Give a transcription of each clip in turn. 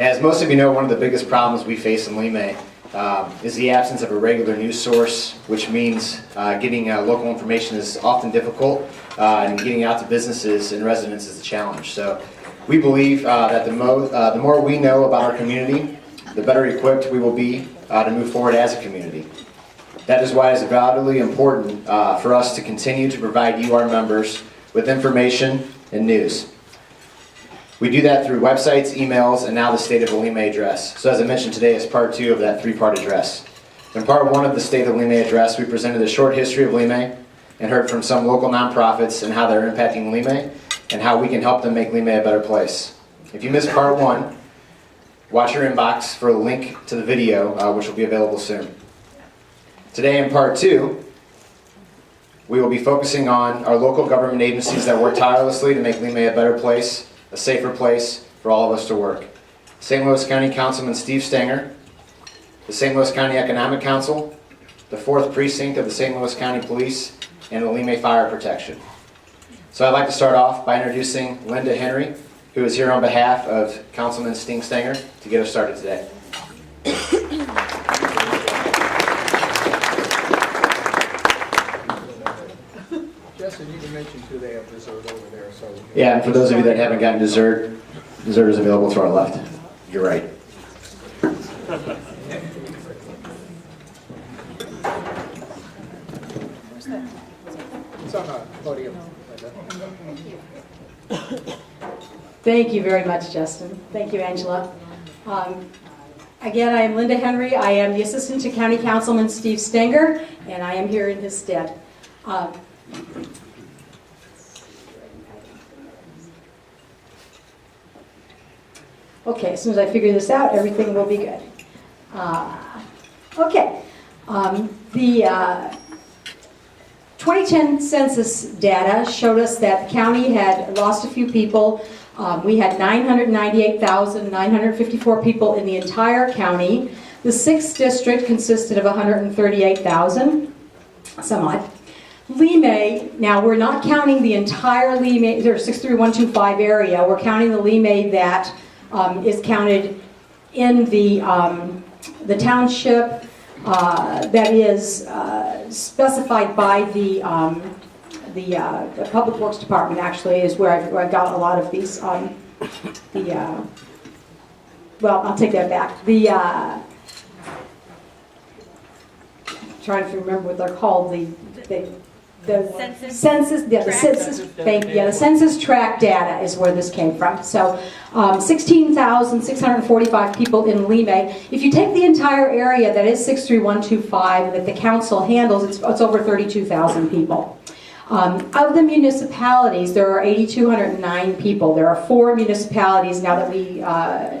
As most of you know, one of the biggest problems we face in Lemay is the absence of a regular news source, which means getting local information is often difficult, and getting out to businesses and residents is a challenge. So we believe that the more we know about our community, the better equipped we will be to move forward as a community. That is why it is vitally important for us to continue to provide you, our members, with information and news. We do that through websites, emails, and now the State of Lemay address. So as I mentioned today, is part 2 of that 3-part address. In part 1 of the State of Lemay address, we presented a short history of Lemay and heard from some local nonprofits and how they're impacting Lemay and how we can help them make Lemay a better place. If you missed part 1, watch your inbox for a link to the video, which will be available soon. Today in part 2, we will be focusing on our local government agencies that work tirelessly to make Lemay a better place, a safer place for all of us to work. St. Louis County Councilman Steve Stenger, the St. Louis County Economic Council, the 4th Precinct of the St. Louis County Police, and the Lemay Fire Protection. So I'd like to start off by introducing Linda Henry, who is here on behalf of Councilman Steve Stenger to get us started today. Justin, you can mention too, they have dessert over there. So yeah, and for those of you that haven't gotten dessert, dessert is available to our left. You're right. it's on the podium. Thank you very much, Justin. Thank you, Angela. Again, I am Linda Henry. I am the assistant to County Councilman Steve Stenger, and I am here in his stead. Okay, as soon as I figure this out, everything will be good. Okay, the 2010 census data showed us that the county had lost a few people. We had 998,954 people in the entire county. The 6th district consisted of 138,000, some odd. Lemay, now we're not counting the entire Lemay, or 63125 area, we're counting the Lemay that is counted in the township that is specified by the Public Works Department. Actually, is where I've got a lot of these. Well, I'll take that back. Trying to remember what they're called. The census, yeah, the census, the census tract data is where this came from. So 16,645 people in Lemay. If you take the entire area that is 63125 that the council handles, it's over 32,000 people. Of the municipalities, there are 8,209 people. There are 4 municipalities now that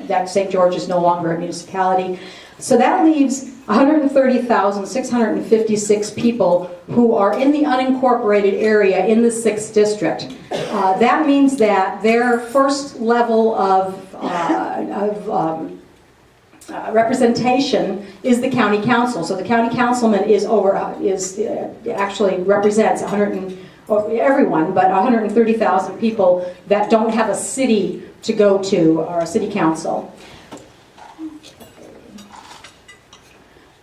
that St. George is no longer a municipality. So that leaves 130,656 people who are in the unincorporated area in the 6th district. That means that their first level of representation is the county council. So the county councilman actually represents everyone, but 130,000 people that don't have a city to go to, or a city council.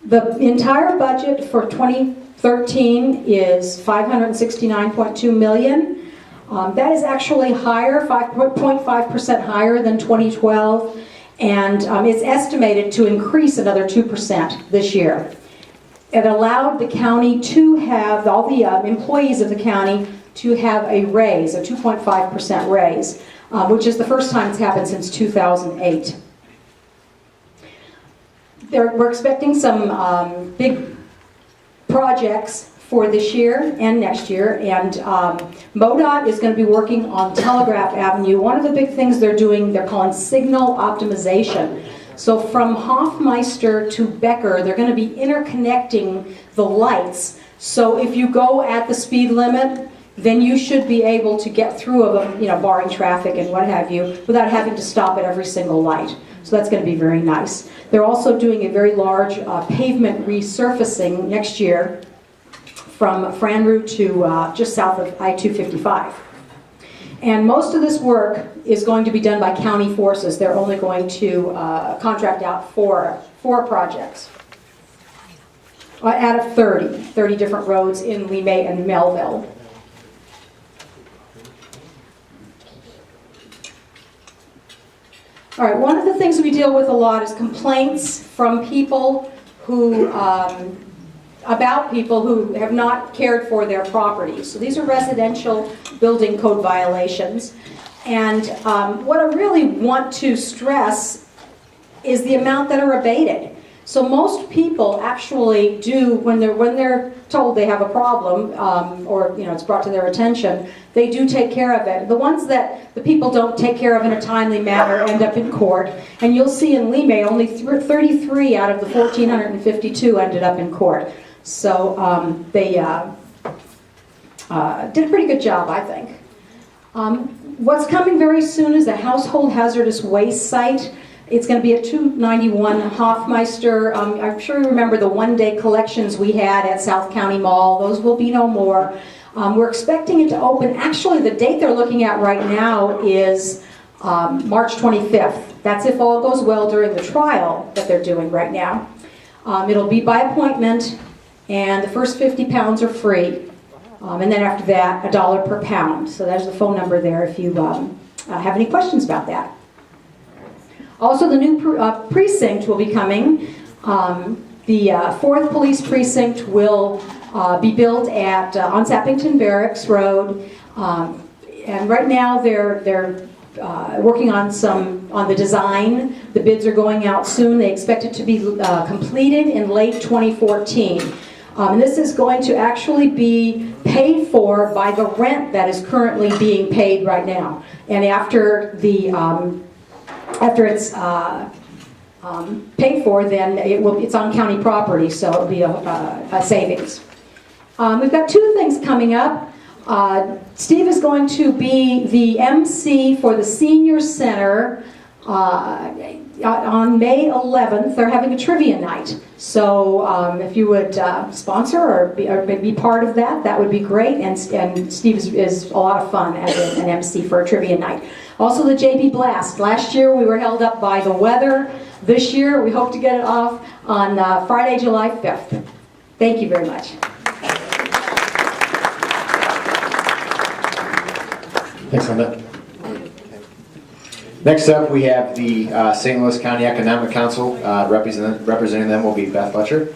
The entire budget for 2013 is $569.2 million. That is actually higher, 5.5% higher than 2012, and it's estimated to increase another 2% this year. It allowed the county to have, all the employees of the county, to have a raise, a 2.5% raise, which is the first time it's happened since 2008. We're expecting some big projects for this year and next year, and MoDOT is going to be working on Telegraph Avenue. One of the big things they're doing, they're calling signal optimization. So from Hoffmeister to Becker, they're going to be interconnecting the lights. So if you go at the speed limit, then you should be able to get through of them, barring traffic and what have you, without having to stop at every single light. So that's going to be very nice. They're also doing a very large pavement resurfacing next year from Franru to just south of I-255. And most of this work is going to be done by county forces. They're only going to contract out four projects out of 30 different roads in Lemay and Melville. All right, one of the things we deal with a lot is complaints from people who, about people who have not cared for their properties. So these are residential building code violations. And what I really want to stress is the amount that are abated. So most people actually do, when they're told they have a problem, or it's brought to their attention, they do take care of it. The ones that the people don't take care of in a timely manner end up in court. And you'll see in Lemay, only 33 out of the 1,452 ended up in court. So they did a pretty good job, I think. What's coming very soon is a household hazardous waste site. It's going to be at 291 Hoffmeister. I'm sure you remember the one-day collections we had at South County Mall. Those will be no more. We're expecting it to open. Actually, the date they're looking at right now is March 25th. That's if all goes well during the trial that they're doing right now. It'll be by appointment, and the first 50 pounds are free. And then after that, $1 per pound. So there's the phone number there if you have any questions about that. Also, the new precinct will be coming. The 4th Police Precinct will be built at on Sappington Barracks Road. And right now they're working on the design. The bids are going out soon. They expect it to be completed in late 2014. And this is going to actually be paid for by the rent that is currently being paid right now. And after it's paid for, then it's on county property, so it'll be a savings. We've got two things coming up. Steve is going to be the MC for the Senior Center on May 11th. They're having a trivia night. So if you would sponsor or be part of that, that would be great. And Steve is a lot of fun as an MC for a trivia night. Also the JB Blast. Last year we were held up by the weather. This year we hope to get it off on Friday, July 5th. Thank you very much. Thanks, Linda. Next up, we have the St. Louis County Economic Council. Representing them will be Beth Fletcher.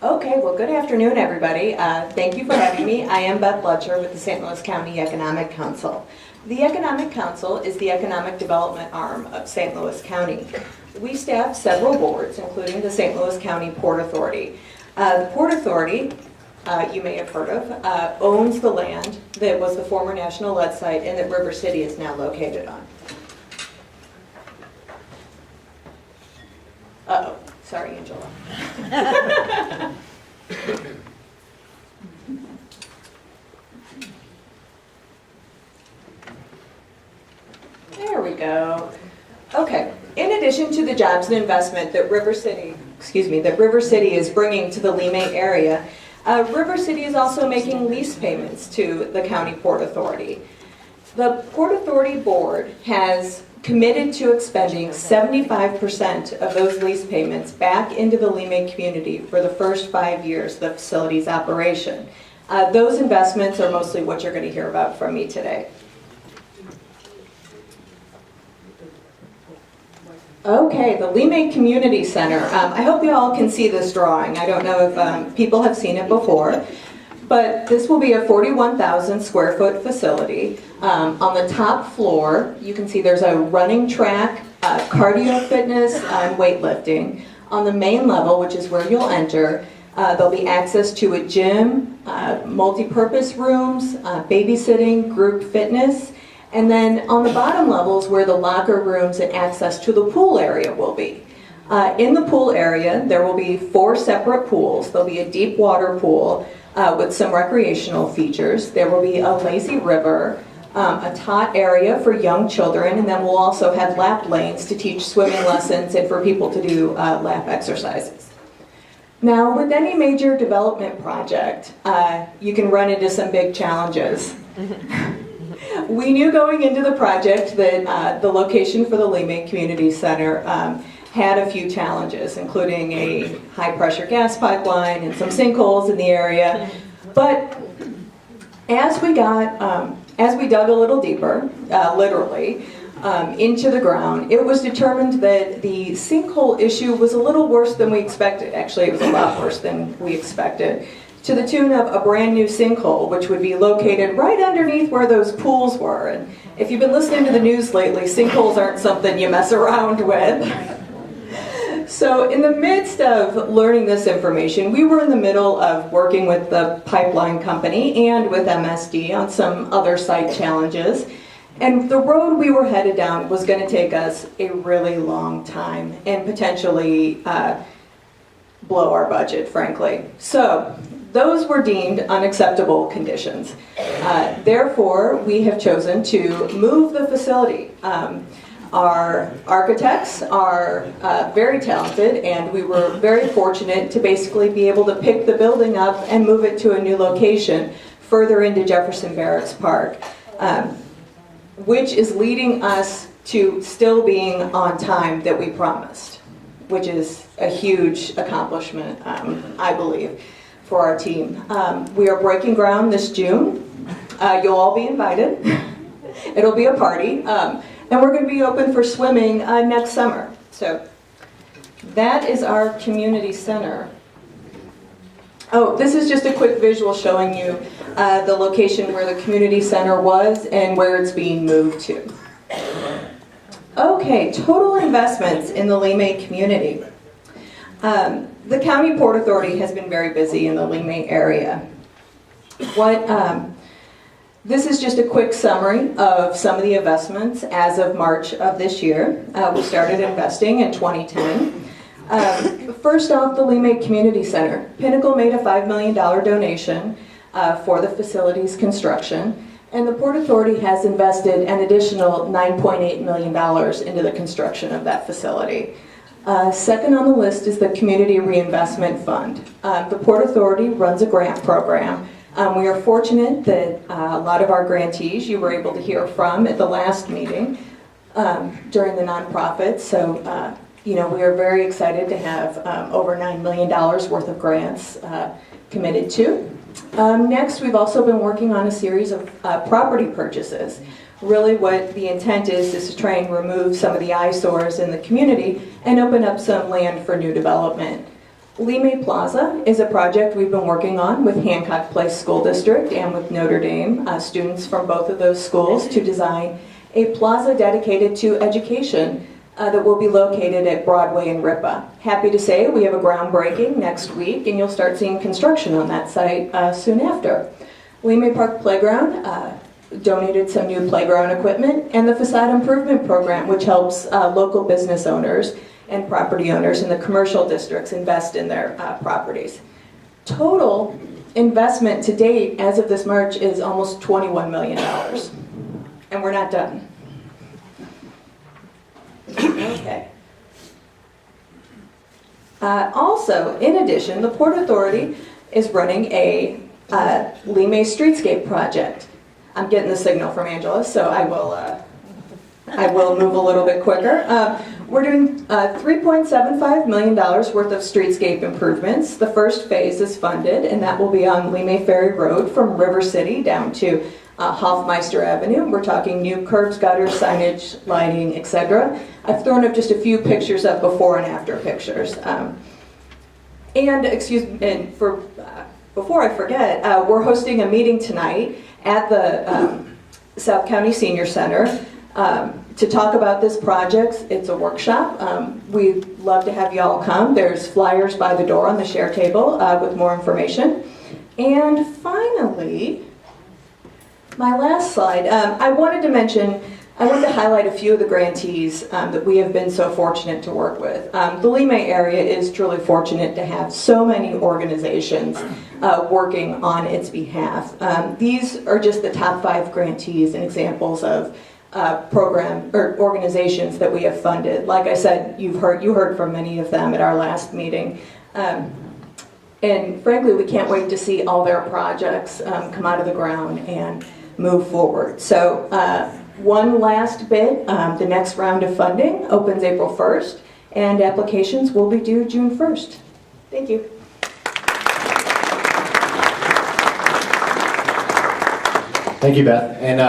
Okay, well, good afternoon, everybody. Thank you for having me. I am Beth Fletcher with the St. Louis County Economic Council. The Economic Council is the economic development arm of St. Louis County. We staff several boards, including the St. Louis County Port Authority. The Port Authority, you may have heard of, owns the land that was the former National Lead site and that River City is now located on. Uh-oh. Sorry, Angela. There we go. Okay. In addition to the jobs and investment that River City is bringing to the Lemay area, River City is also making lease payments to the County Port Authority. The Port Authority Board has committed to expending 75% of those lease payments back into the Lemay community for the first 5 years of the facility's operation. Those investments are mostly what you're going to hear about from me today. Okay, the Lemay Community Center. I hope you all can see this drawing. I don't know if people have seen it before, but this will be a 41,000 square foot facility. On the top floor, you can see there's a running track, cardio fitness, and weightlifting. On the main level, which is where you'll enter, there'll be access to a gym, multi-purpose rooms, babysitting, group fitness, and then on the bottom levels where the locker rooms and access to the pool area will be. In the pool area, there will be 4 separate pools. There'll be a deep water pool with some recreational features. There will be a lazy river, a tot area for young children, and then we'll also have lap lanes to teach swimming lessons and for people to do lap exercises. Now, with any major development project, you can run into some big challenges. We knew going into the project that the location for the Lemay Community Center had a few challenges, including a high-pressure gas pipeline and some sinkholes in the area. But as we dug a little deeper, literally, into the ground, it was determined that the sinkhole issue was a little worse than we expected. Actually, it was a lot worse than we expected, to the tune of a brand new sinkhole, which would be located right underneath where those pools were. And if you've been listening to the news lately, sinkholes aren't something you mess around with. So in the midst of learning this information, we were in the middle of working with the pipeline company and with MSD on some other site challenges. And the road we were headed down was going to take us a really long time and potentially blow our budget, frankly. So those were deemed unacceptable conditions. Therefore, we have chosen to move the facility. Our architects are very talented, and we were very fortunate to basically be able to pick the building up and move it to a new location further into Jefferson Barracks Park, which is leading us to still being on time that we promised, which is a huge accomplishment, I believe, for our team. We are breaking ground this June. You'll all be invited. It'll be a party. And we're going to be open for swimming next summer. So that is our community center. Oh, this is just a quick visual showing you the location where the community center was and where it's being moved to. Okay, total investments in the Lemay community. The County Port Authority has been very busy in the Lemay area. This is just a quick summary of some of the investments as of March of this year. We started investing in 2010. First off, the Lemay Community Center. Pinnacle made a $5 million donation for the facility's construction, and the Port Authority has invested an additional $9.8 million into the construction of that facility. Second on the list is the Community Reinvestment Fund. The Port Authority runs a grant program. We are fortunate that a lot of our grantees you were able to hear from at the last meeting during the nonprofit. So, we are very excited to have over $9 million worth of grants committed to. Next, we've also been working on a series of property purchases. Really what the intent is to try and remove some of the eyesores in the community and open up some land for new development. Lemay Plaza is a project we've been working on with Hancock Place School District and with Notre Dame, students from both of those schools, to design a plaza dedicated to education that will be located at Broadway and Ripa. Happy to say we have a groundbreaking next week, and you'll start seeing construction on that site soon after. Lemay Park Playground donated some new playground equipment, and the Facade Improvement Program, which helps local business owners and property owners in the commercial districts invest in their properties. Total investment to date as of this March is almost $21 million, and we're not done. Okay. Also, in addition, the Port Authority is running a Lemay Streetscape project. I'm getting the signal from Angela, so I will move a little bit quicker. We're doing $3.75 million worth of streetscape improvements. The first phase is funded, and that will be on Lemay Ferry Road from River City down to Hofmeister Avenue. We're talking new curbs, gutters, signage, lighting, etc. I've thrown up just a few pictures of before and after pictures. Before I forget, we're hosting a meeting tonight at the South County Senior Center to talk about this project. It's a workshop. We'd love to have you all come. There's flyers by the door on the share table with more information. And finally, my last slide, I wanted to mention I wanted to highlight a few of the grantees that we have been so fortunate to work with. The Lemay area is truly fortunate to have so many organizations working on its behalf. These are just the top 5 grantees and examples of program or organizations that we have funded. Like I said, you heard from many of them at our last meeting. And frankly, we can't wait to see all their projects come out of the ground and move forward. So one last bit, the next round of funding opens April 1st, and applications will be due June 1st. Thank you. Thank you, Beth. And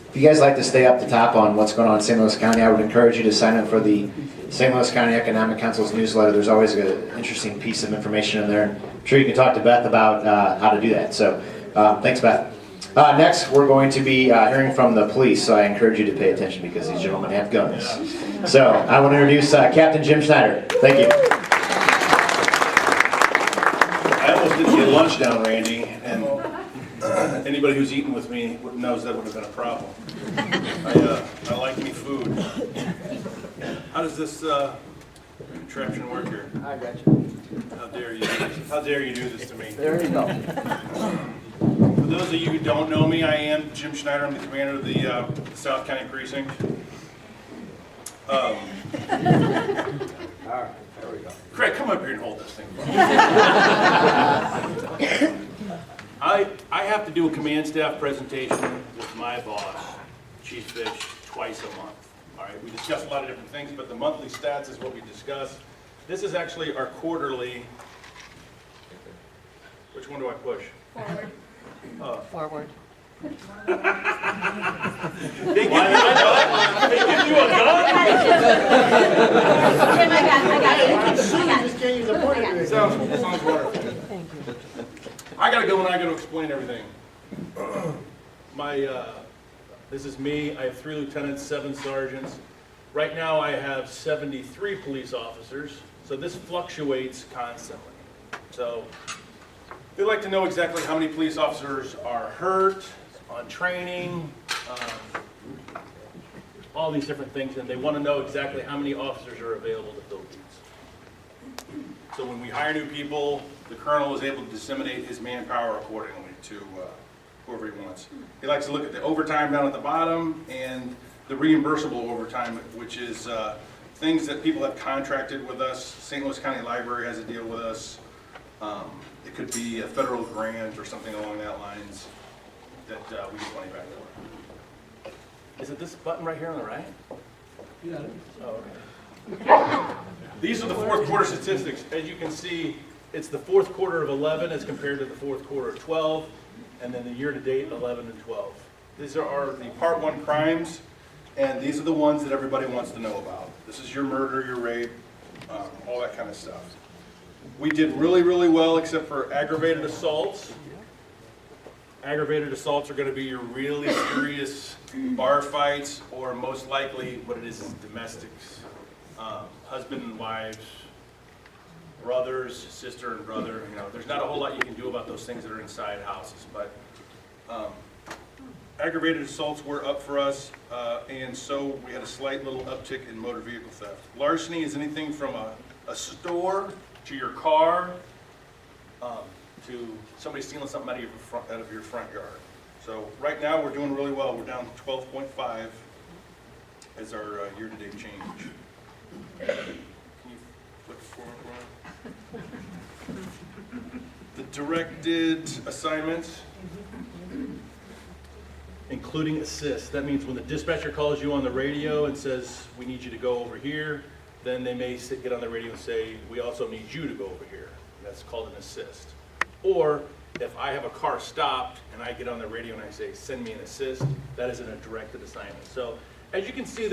if you guys like to stay up to top on what's going on in St. Louis County, I would encourage you to sign up for the St. Louis County Economic Council's newsletter. There's always an interesting piece of information in there. I'm sure you can talk to Beth about how to do that. So thanks, Beth. Next, we're going to be hearing from the police, so I encourage you to pay attention because these gentlemen have guns. So I want to introduce Captain Jim Schneider. Thank you. I almost didn't get lunch down, Randy, and anybody who's eaten with me knows that would have been a problem. I like me food. How does this contraption work here? I got you. How dare you? How dare you do this to me? There you go. For those of you who don't know me, I am Jim Schneider. I'm the commander of the South County Precinct. All right, there we go. Craig, come up here and hold this thing. I have to do a command staff presentation with my boss, Chief Fish, twice a month. All right, we discuss a lot of different things, but the monthly stats is what we discuss. This is actually our quarterly. Which one do I push? Forward. Forward. They give you a gun? They give you a gun? I got it. Sounds wonderful. I gotta go and I gotta explain everything. This is me. I have 3 lieutenants, 7 sergeants. Right now I have 73 police officers, so this fluctuates constantly. So they like to know exactly how many police officers are hurt, on training, all these different things, and they want to know exactly how many officers are available to fill these. So when we hire new people, the colonel is able to disseminate his manpower accordingly to whoever he wants. He likes to look at the overtime down at the bottom and the reimbursable overtime, which is things that people have contracted with us. St. Louis County Library has a deal with us. It could be a federal grant or something along that lines that we get money back for. Is it this button right here on the right? Yeah. Oh, okay. These are the fourth quarter statistics. As you can see, it's the fourth quarter of 11 as compared to the fourth quarter of 12, and then the year-to-date 11 and 12. These are the Part 1 crimes, and these are the ones that everybody wants to know about. This is your murder, your rape, all that kind of stuff. We did really, really well except for aggravated assaults. Aggravated assaults are going to be your really serious bar fights, or most likely what it is domestics. Husband and wives, brothers, sister and brother. You know, there's not a whole lot you can do about those things that are inside houses, but aggravated assaults were up for us, and so we had a slight little uptick in motor vehicle theft. Larceny is anything from a store to your car, to somebody stealing something out of your front yard. So right now we're doing really well. We're down to 12.5 as our year-to-date change. Can you flip forward? The directed assignments, including assist. That means when the dispatcher calls you on the radio and says, we need you to go over here, then they may get on the radio and say, we also need you to go over here. That's called an assist. Or if I have a car stopped and I get on the radio and I say, send me an assist, that is in a directed assignment. So as you can see,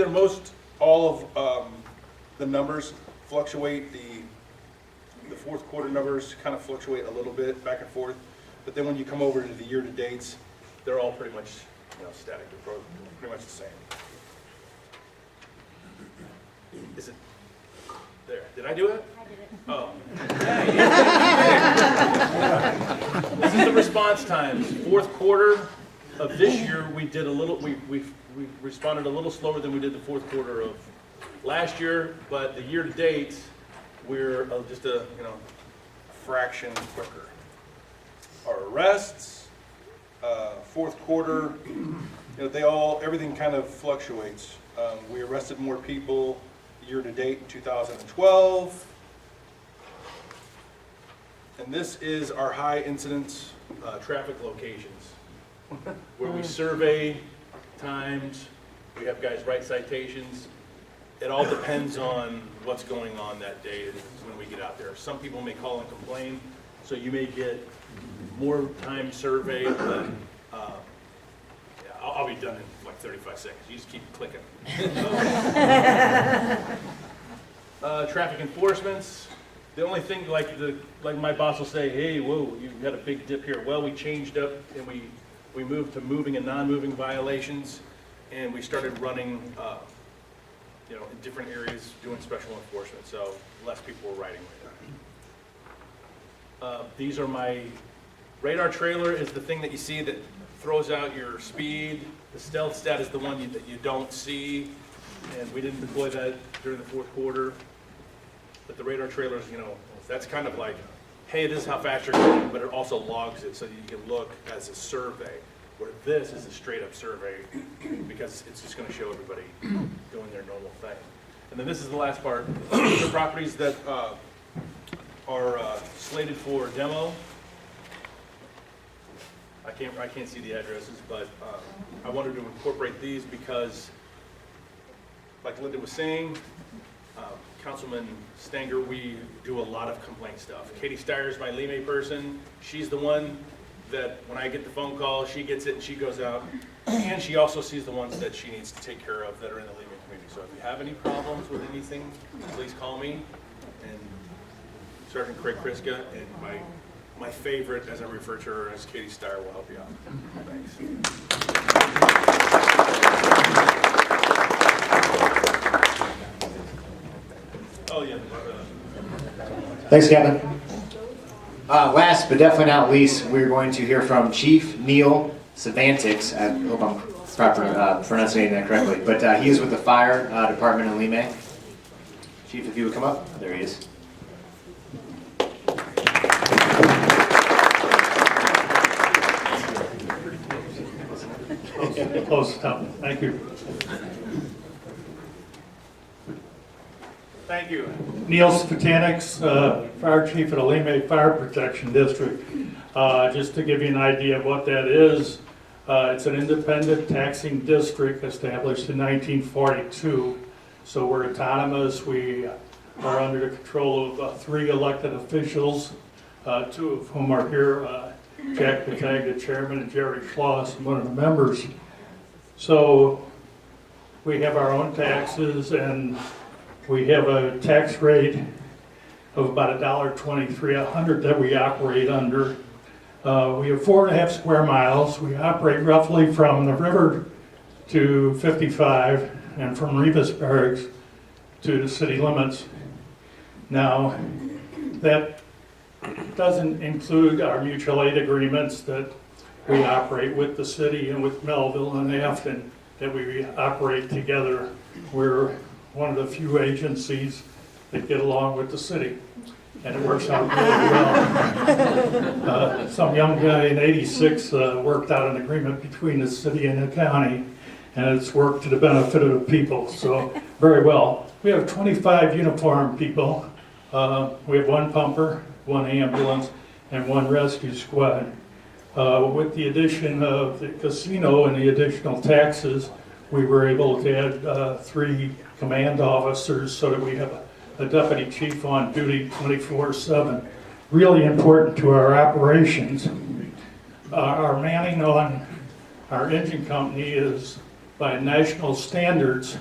all of the numbers fluctuate. The fourth quarter numbers kind of fluctuate a little bit back and forth. But then when you come over to the year-to-dates, they're all pretty much static. They're pretty much the same. Is it there? Did I do it? I did it. Oh. This is the response times. Fourth quarter, of this year, we did a little, we responded a little slower than we did the fourth quarter of last year, but the year to date, we're just a, fraction quicker. Our arrests, fourth quarter, everything kind of fluctuates. We arrested more people year to date in 2012. And this is our high incidence traffic locations where we survey times, we have guys write citations. It all depends on what's going on that day when we get out there. Some people may call and complain, so you may get more time surveyed, but I'll be done in like 35 seconds. You just keep clicking. Traffic enforcements. The only thing, like my boss will say, hey, whoa, you had a big dip here. Well, we changed up and we moved to moving and non-moving violations, and we started running, in different areas doing special enforcement. So less people were riding radar. These are my radar trailer. Is the thing that you see that throws out your speed. The stealth stat is the one that you don't see, and we didn't deploy that during the fourth quarter. But the radar trailers, that's kind of like, hey, this is how fast you're going, but it also logs it so that you can look as a survey, where this is a straight up survey because it's just going to show everybody doing their normal thing. And then this is the last part. These are properties that are slated for demo. I can't see the addresses, but I wanted to incorporate these because, like Linda was saying, Councilman Stanger, we do a lot of complaint stuff. Katie Steyer is my Lemay person. She's the one that when I get the phone call, she gets it and she goes out. And she also sees the ones that she needs to take care of that are in the Lemay community. So if you have any problems with anything, please call me. And Sergeant Craig Kriska and my favorite, as I refer to her as Katie Steyer, will help you out. Thanks. Oh, yeah. Thanks, Kevin. Last but definitely not least, we're going to hear from Chief Neil Savantics. I hope I'm pronouncing that correctly, but he is with the fire department in Lemay. Chief, if you would come up. There he is. Close up. Thank you. Thank you. Neil Spatanics, Fire Chief of the Lemay Fire Protection District. Just to give you an idea of what that is, it's an independent taxing district established in 1942. So we're autonomous. We are under the control of 3 elected officials, 2 of whom are here, Jack Patag, the chairman, and Jerry Schloss, one of the members. So we have our own taxes, and we have a tax rate of about $1.23 a hundred that we operate under. We have 4.5 square miles. We operate roughly from the river to 55 and from Rivas Barracks to the city limits. Now, that doesn't include our mutual aid agreements that we operate with the city and with Melville and Afton, that we operate together. We're one of the few agencies that get along with the city, and it works out really well. Some young guy in '86 worked out an agreement between the city and the county, and it's worked to the benefit of the people, so very well. We have 25 uniformed people. We have 1 pumper, 1 ambulance, and 1 rescue squad. With the addition of the casino and the additional taxes, we were able to add 3 command officers so that we have a deputy chief on duty 24/7. Really important to our operations. Our manning on our engine company is by national standards,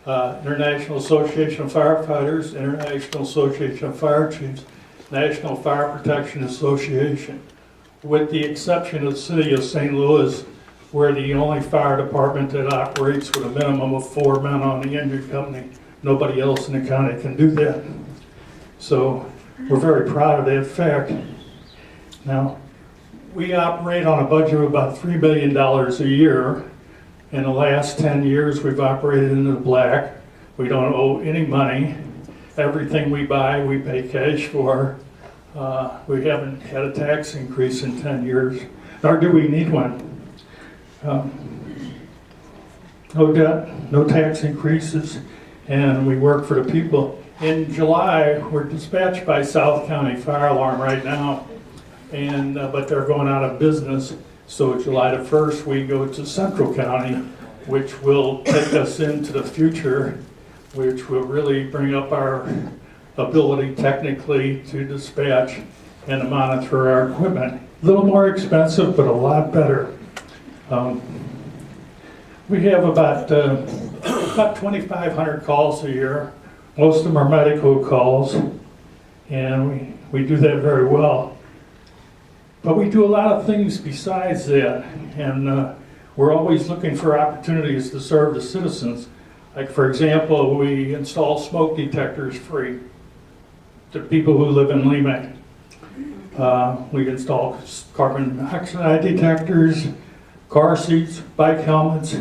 International Association of Firefighters, International Association of Fire Chiefs, National Fire Protection Association. With the exception of the city of St. Louis, we're the only fire department that operates with a minimum of 4 men on the engine company. Nobody else in the county can do that. So we're very proud of that fact. Now, we operate on a budget of about $3 billion a year. In the last 10 years, we've operated in the black. We don't owe any money. Everything we buy, we pay cash for. We haven't had a tax increase in 10 years, nor do we need one. No debt, no tax increases, and we work for the people. In July, we're dispatched by South County Fire Alarm right now, and but they're going out of business. So July the 1st, we go to Central County, which will take us into the future, which will really bring up our ability technically to dispatch and to monitor our equipment. A little more expensive, but a lot better. We have about 2,500 calls a year. Most of them are medical calls, and we do that very well. But we do a lot of things besides that, and we're always looking for opportunities to serve the citizens. Like, for example, we install smoke detectors free to people who live in Lemay. We install carbon monoxide detectors, car seats, bike helmets.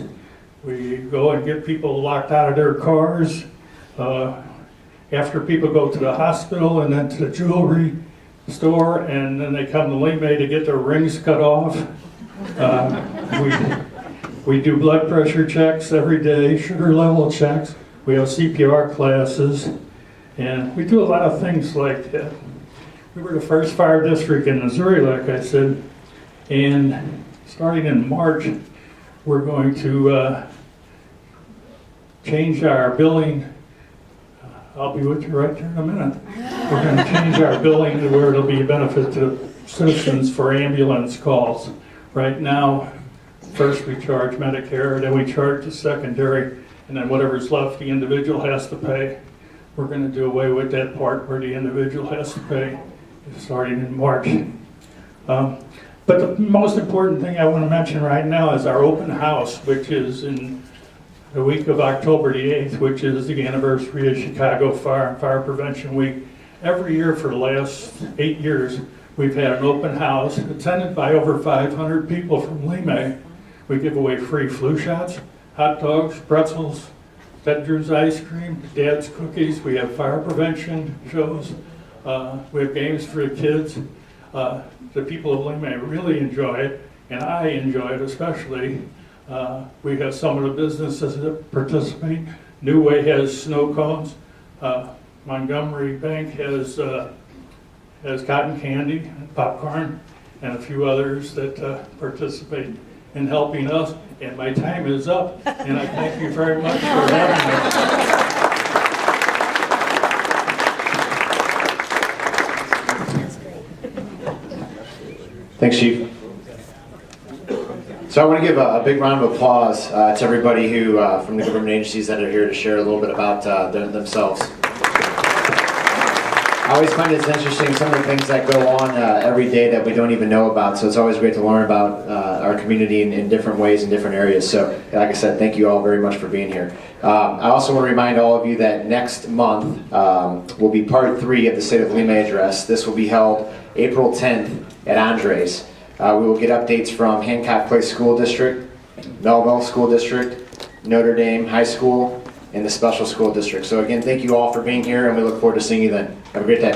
We go and get people locked out of their cars. After people go to the hospital and then to the jewelry store, and then they come to Lemay to get their rings cut off. We do blood pressure checks every day, sugar level checks. We have CPR classes, and we do a lot of things like that. We were the first fire district in Missouri, like I said, and starting in March, we're going to change our billing. I'll be with you right there in a minute. We're going to change our billing to where it'll be a benefit to the citizens for ambulance calls. Right now, first we charge Medicare, then we charge the secondary, and then whatever's left the individual has to pay. We're going to do away with that part where the individual has to pay, starting in March. But the most important thing I want to mention right now is our open house, which is in the week of October the 8th, which is the anniversary of Chicago Fire and Fire Prevention Week. Every year for the last 8 years, we've had an open house attended by over 500 people from Lemay. We give away free flu shots, hot dogs, pretzels, Ted Drew's ice cream, Dad's cookies. We have fire prevention shows. We have games for the kids. The people of Lemay really enjoy it, and I enjoy it especially. We have some of the businesses that participate. New Way has snow cones. Montgomery Bank has cotton candy and popcorn, and a few others that participate in helping us. And my time is up, and I thank you very much for having me. Thanks, Chief. So I want to give a big round of applause to everybody who, from the government agencies that are here to share a little bit about themselves. I always find it's interesting some of the things that go on every day that we don't even know about, so it's always great to learn about our community in different ways in different areas. So like I said, thank you all very much for being here. I also want to remind all of you that next month will be part 3 of the State of Lemay address. This will be held April 10th at Andres. We will get updates from Hancock Place School District, Melville School District, Notre Dame High School, and the Special School District. So again, thank you all for being here, and we look forward to seeing you then. Have a great day.